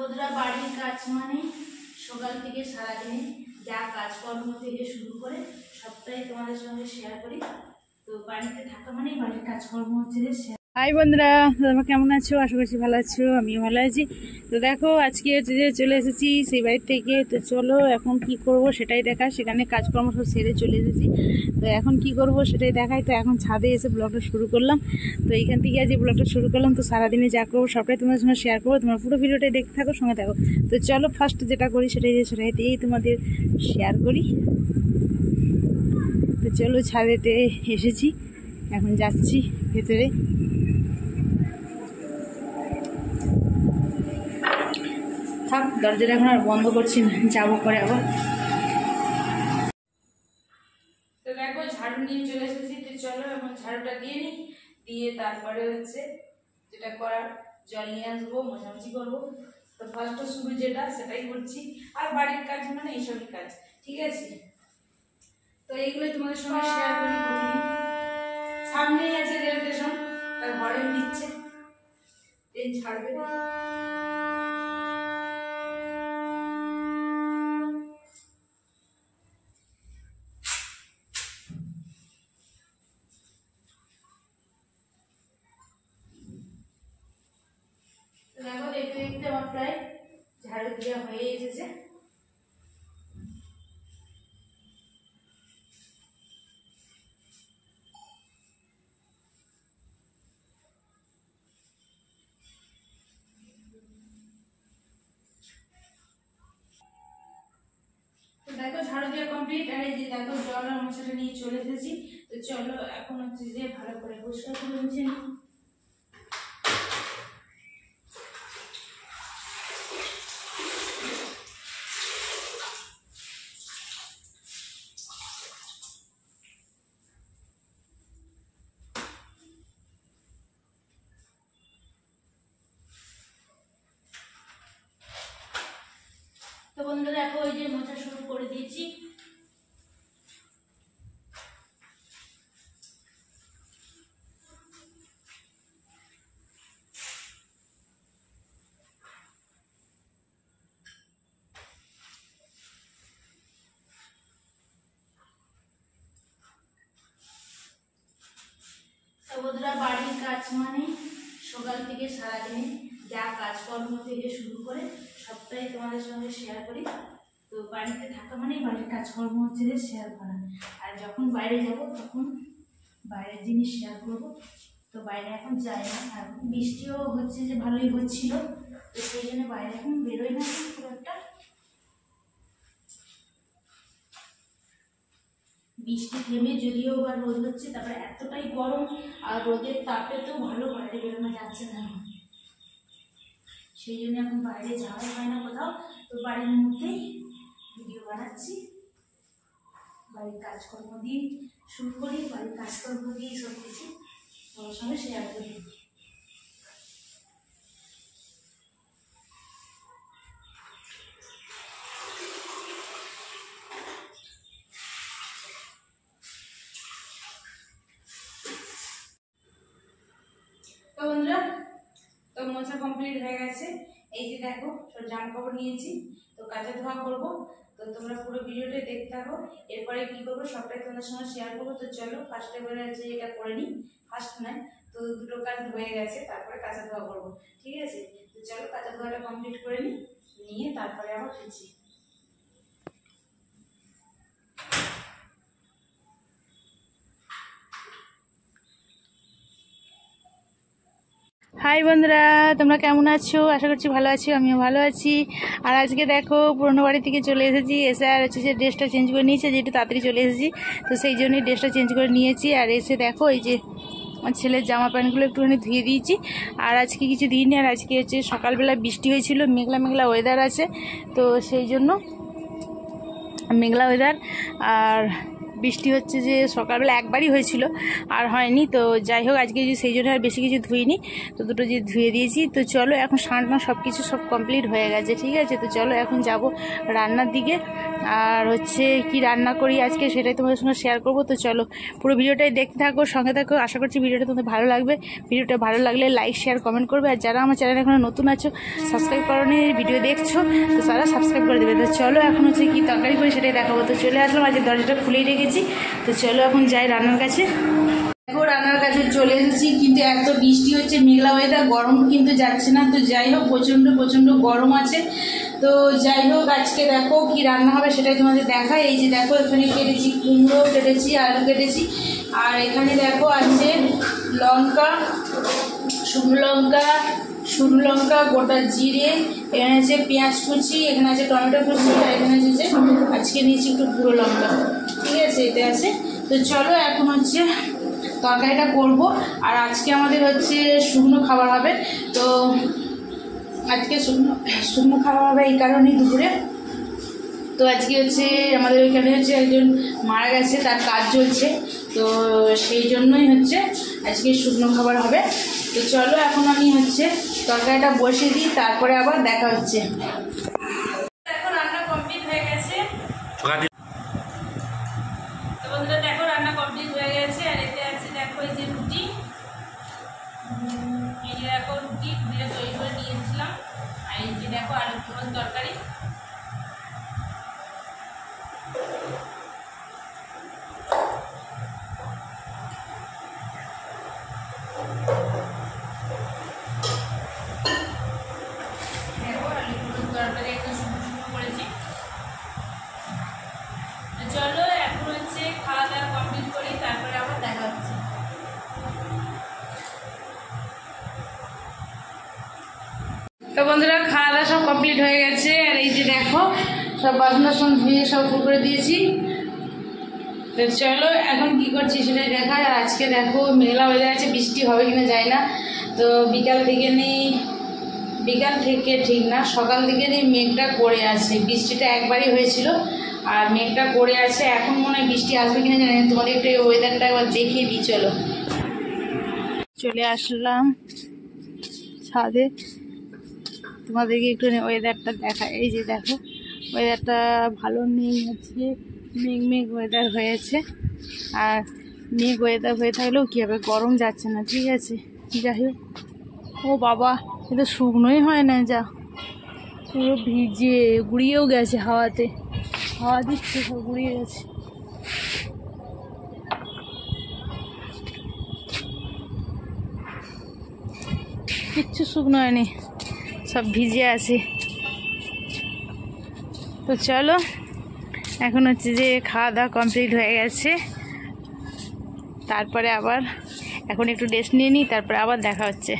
বন্ধুরা, বাড়ির কাজ মানে সকাল থেকে সারাদিনে যা কাজকর্ম থেকে শুরু করে সবটাই তোমাদের সঙ্গে শেয়ার করি। তো বাড়িতে থাকা মানেই বাড়ির কাজকর্ম হচ্ছে যে শেয়ার। হাই বন্ধুরা, তোমরা কেমন আছো? আশা করছি ভালো আছো, আমিও ভালো আছি। তো দেখো আজকে হচ্ছে যে চলে এসেছি সেই বাড়ির থেকে। তো চলো এখন কি করব সেটাই দেখা। সেখানে কাজকর্ম সব সেরে চলে এসেছি। তো এখন কি করব সেটাই দেখাই। তো এখন ছাদে এসে ব্লগটা শুরু করলাম। তো এইখান থেকে আজ ব্লগটা শুরু করলাম। তো সারাদিনে যা করবো সবটাই তোমাদের সঙ্গে শেয়ার করবো। তোমরা পুরো ভিডিওটাই দেখতে থাকো, সঙ্গে থাকো। তো চলো ফার্স্ট যেটা করি সেটাই দিয়েই তোমাদের শেয়ার করি। তো চলো ছাদেতে এসেছি, এখন যাচ্ছি ভেতরে। থাক, দরজাটা এখন আর বন্ধ করছি না, যাবো পরে আবার। তো দেখো ঝাড়ু নিয়ে চলে এসেছি। তো চলো এখন ঝাড়ুটা দিয়ে নিই, দিয়ে তারপরে হচ্ছে যেটা করার জল নিয়ে আসবো, মোছামুছি করবো। তো ফার্স্ট শুরু যেটা সেটাই করছি। আর বাড়ির কাজ মানে এইসবই কাজ, ঠিক আছে? তো এইগুলোই তোমাদের সঙ্গে শেয়ার করি। সামনেই আছে রেল স্টেশন, তার হরেন দিচ্ছে, ট্রেন ছাড়বে। দেখো দেখতে দেখতে আমার প্রায় ঝাড়ু দেওয়া হয়ে এসেছে। দেখো ঝাড়ু দেওয়া কমপ্লিট। আর এই যে দেখো জল আর মোছাটা নিয়ে চলে এসেছি। তো চলো এখন হচ্ছে যে ভালো করে পরিষ্কার করে মুছে নিই। তো বন্ধুরা দেখো ওই যে মোছা শুরু করে দিয়েছি। তো বন্ধুরা, বাড়ির কাজ মানে সকাল থেকে সারাদিনে যা কাজকর্ম থেকে শুরু করে সবটাই তোমাদের সঙ্গে শেয়ার করি। তো বাড়িতে থাকা মানেই বাড়ির কাজকর্ম হচ্ছে যে শেয়ার করা। আর যখন বাইরে যাব তখন বাইরের জিনিস শেয়ার করব। তো বাইরে এখন যাই না, আর বৃষ্টিও হচ্ছে যে ভালোই হচ্ছিল। তো সেই জন্য বাইরে এখন বেরোই না খুব একটা। বৃষ্টি থেমে যদিও বা রোদ হচ্ছে, তারপরে এতটাই গরম আর রোদের তাপে তো ভালো বাইরে বেরোনো যাচ্ছে না। সেই জন্য এখন বাইরে যাওয়া হয় না কোথাও। তো বাড়ির মধ্যেই ভিডিও বানাচ্ছি, বাড়ির কাজকর্ম দিয়ে শুরু করি। বাড়ির কাজকর্ম দিয়ে সব কিছু তোমার সঙ্গে শেয়ার করি। তো বন্ধুরা, তো মোছা কমপ্লিট হয়ে গেছে। এই যে দেখো সব জামা কাপড় নিয়েছি, তো কাচা ধোয়া করবো। তো তোমরা পুরো ভিডিওটা দেখতে থাকো। এরপরে কি করবো সবটাই তোমাদের সঙ্গে শেয়ার করবো। তো চলো ফার্স্টে বলে যে এটা করে নিই, ফার্স্ট নয় তো দুটো কাজ হয়ে গেছে, তারপরে কাচা ধোয়া করবো, ঠিক আছে? তো চলো কাচা ধোয়াটা কমপ্লিট করে নিই, নিয়ে তারপরে আবার ফিরছি। হাই বন্ধুরা, তোমরা কেমন আছো? আশা করছি ভালো আছো, আমিও ভালো আছি। আর আজকে দেখো পুরোনো বাড়ি থেকে চলে এসেছি। এসে আর হচ্ছে যে ড্রেসটা চেঞ্জ করে নিয়েছি, যেহেতু তাড়াতাড়ি চলে এসেছি তো সেই জন্যই ড্রেসটা চেঞ্জ করে নিয়েছি। আর এসে দেখো এই যে আমার ছেলের জামা প্যান্টগুলো একটুখানি ধুয়ে দিয়েছি। আর আজকে কিছু দিইনি। আর আজকে হচ্ছে সকালবেলা বৃষ্টি হয়েছিল, মেঘলা মেঘলা ওয়েদার আছে, তো সেই জন্য মেঘলা ওয়েদার। আর বৃষ্টি হচ্ছে যে সকালবেলা একবারই হয়েছিল আর হয়নি। তো যাই হোক আজকে যে সেই জন্য আর বেশি কিছু ধুইনি, তো দুটো যে ধুয়ে দিয়েছি। তো চলো এখন স্নান সব কিছু সব কমপ্লিট হয়ে গেছে, ঠিক আছে। তো চলো এখন যাব রান্নার দিকে, আর হচ্ছে কি রান্না করি আজকে সেটাই তোমাদের সঙ্গে শেয়ার করবো। তো চলো পুরো ভিডিওটাই দেখতে থাকো, সঙ্গে থাকো। আশা করছি ভিডিওটা তোমাদের ভালো লাগবে। ভিডিওটা ভালো লাগলে লাইক শেয়ার কমেন্ট করবে, আর যারা আমার চ্যানেল এখনো নতুন আছো সাবস্ক্রাইব করোনি, ভিডিও দেখছো তো তারা সাবস্ক্রাইব করে দেবে। তো চলো এখন হচ্ছে কি তরকারি করি সেটাই দেখাবো। তো চলে আসলাম, আজকে দরজাটা খুলেই রেখেছি। তো চলো এখন যাই রান্নার কাছে। দেখো রান্নার কাছে চলে এসেছি, কিন্তু এত বৃষ্টি হচ্ছে, মেঘলা ওয়েদার, গরম কিন্তু যাচ্ছে না। তো যাই হোক প্রচণ্ড গরম আছে। তো যাই হোক আজকে দেখো কি রান্না হবে সেটাই তোমাদের দেখায়। এই যে দেখো এখানে কেটেছি কুমড়ো কেটেছি, আলু কেটেছি, আর এখানে দেখো আছে লঙ্কা, শুকনো লঙ্কা, গোটা জিরে, এখানে আছে পেঁয়াজ কুচি, এখানে আছে টমেটো কুচি, আর এখানে আছে যে আজকে নিয়েছি একটু গুঁড়ো লঙ্কা, ঠিক আছে, এতে আছে। তো চলো এখন হচ্ছে তরকারিটা করব। আর আজকে আমাদের হচ্ছে শুকনো খাবার হবে। তো আজকে শুকনো খাওয়া হবে এই কারণেই দুপুরে। তো আজকে হচ্ছে আমাদের ওইখানে হচ্ছে একজন মারা গেছে, তার কাজ চলছে, তো সেই জন্যই হচ্ছে আজকে শুকনো খাবার হবে। তো চলো এখন আমি হচ্ছে তরকারিটা বসিয়ে দিই, তারপরে আবার দেখা হচ্ছে। এখন রান্না কমপ্লিট হয়ে গেছে। তো বন্ধুরা দেখো রান্না কমপ্লিট হয়ে গেছে। আর এতে আছে দেখো এই যে রুটি, এই যে দেখো রুটি দিয়ে তৈরি করে নিয়েছিলাম। আর এই যে দেখো আলু পটল তরকারি। দেখো আলু পটল তরকারি একটু শুকনো করেছি। তো চলো এখন হচ্ছে খাওয়া দাওয়া কমপ্লিট করি, তারপরে আবার দেখা হচ্ছে। তো বন্ধুরা খাওয়া দাওয়া সব কমপ্লিট হয়ে গেছে। আর এই যে দেখো সব বাসন ধুয়ে সব করে দিয়েছি। তো চলো এখন কি করছি সেটাই দেখায়। আর আজকে দেখো মেঘলা হয়ে যাচ্ছে, বৃষ্টি হবে কিনা যায় না। তো বিকাল থেকে ঠিক না, সকাল থেকে মেঘটা করে আছে, বৃষ্টিটা একবারই হয়েছিল আর মেঘটা করে আছে। এখন মনে হয় বৃষ্টি আসবে কিনা জানি না। তোমাদের একটু ওয়েদারটা একবার দেখিয়ে দিই। চলে আসলাম ছাদে, তোমাদেরকে একটু ওয়েদারটা দেখায়। এই যে দেখো ওয়েদারটা ভালো নেই, আজকে মেঘ ওয়েদার হয়েছে। আর মেঘ ওয়েদার হয়ে থাকলেও কী হবে, গরম যাচ্ছে না, ঠিক আছে। যাই হোক, ও বাবা এটা শুকনোই হয় না, যা পুরো ভিজে গুড়িয়েও গেছে, হাওয়া দিচ্ছে সব গুড়িয়ে গেছে। কিচ্ছু শুকনো হয়নি, সব ভিজে আছে। তো চলো এখন হচ্ছে যে খাওয়া দাওয়া কমপ্লিট হয়ে গেছে, তারপরে আবার এখন একটু রেস্ট নিয়ে নিই, তারপরে আবার দেখা হচ্ছে।